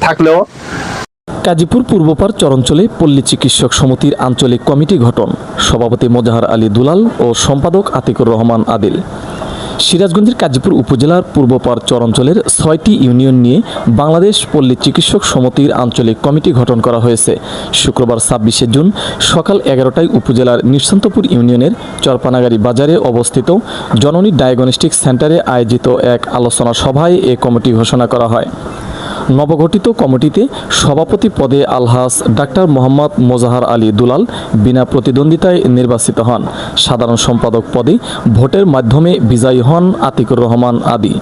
থাকলেও গাজীপুর পূর্বপাড় চরাঞ্চলে পল্লী চিকিৎসক সমিতির আঞ্চলিক কমিটি গঠন, সভাপতি মোজাহার আলী দুলাল ও সম্পাদক আতিকুর রহমান আদিল। সিরাজগঞ্জের গাজীপুর উপজেলার পূর্বপাড় চরাঞ্চলের 6টি ইউনিয়ন নিয়ে বাংলাদেশ পল্লী চিকিৎসক সমিতির আঞ্চলিক কমিটি গঠন করা হয়েছে। শুক্রবার 26শে জুন সকাল 11টায় উপজেলার নিঃসন্তপুর ইউনিয়নের চরপানাগাড়ি বাজারে অবস্থিত জননী ডায়াগনস্টিক সেন্টারে আয়োজিত এক আলোচনা সভায় এ কমিটি ঘোষণা করা হয়। নবগঠিত কমিটিতে সভাপতি পদে আলহাজ ডাক্তার মোহাম্মদ মোজাহার আলী দুলাল বিনা প্রতিদ্বন্দ্বিতায় নির্বাচিত হন। সাধারণ সম্পাদক পদে ভোটের মাধ্যমে বিজয়ী হন আতিকুর রহমান আদি।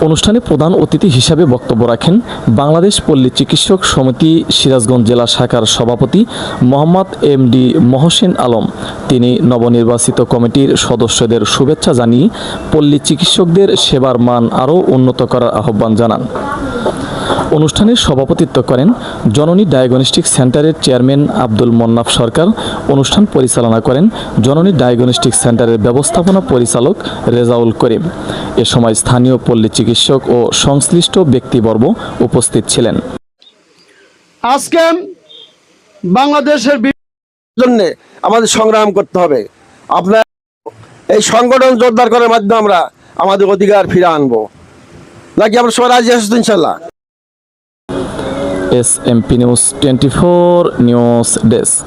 অনুষ্ঠানে প্রধান অতিথি হিসাবে বক্তব্য রাখেন বাংলাদেশ পল্লী চিকিৎসক সমিতি সিরাজগঞ্জ জেলা শাখার সভাপতি মোহাম্মদ এমডি মহসিন আলম। তিনি নবনির্বাচিত কমিটির সদস্যদের শুভেচ্ছা জানিয়ে পল্লী চিকিৎসকদের সেবার মান আরও উন্নত করার আহ্বান জানান। অনুষ্ঠানে সভাপতিত্ব করেন জননী ডায়াগনস্টিক সেন্টারের চেয়ারম্যান আব্দুল মন্নাফ সরকার। অনুষ্ঠান পরিচালনা করেন জননী ডায়াগনস্টিক সেন্টারের ব্যবস্থাপনা পরিচালক রেজাউল করিম। এ সময় স্থানীয় পল্লী চিকিৎসক ও সংশ্লিষ্ট ব্যক্তিবর্গ উপস্থিত ছিলেন। আজকে বাংলাদেশের জন্য আমাদের সংগ্রাম করতে হবে। আপনার এই সংগঠন জোরদার করার মাধ্যমে আমরা আমাদের অধিকার ফিরে আনবো, নাকি আমরা সবাই রাজি আছি ইনশাল্লাহ। SMP news 24 news desk.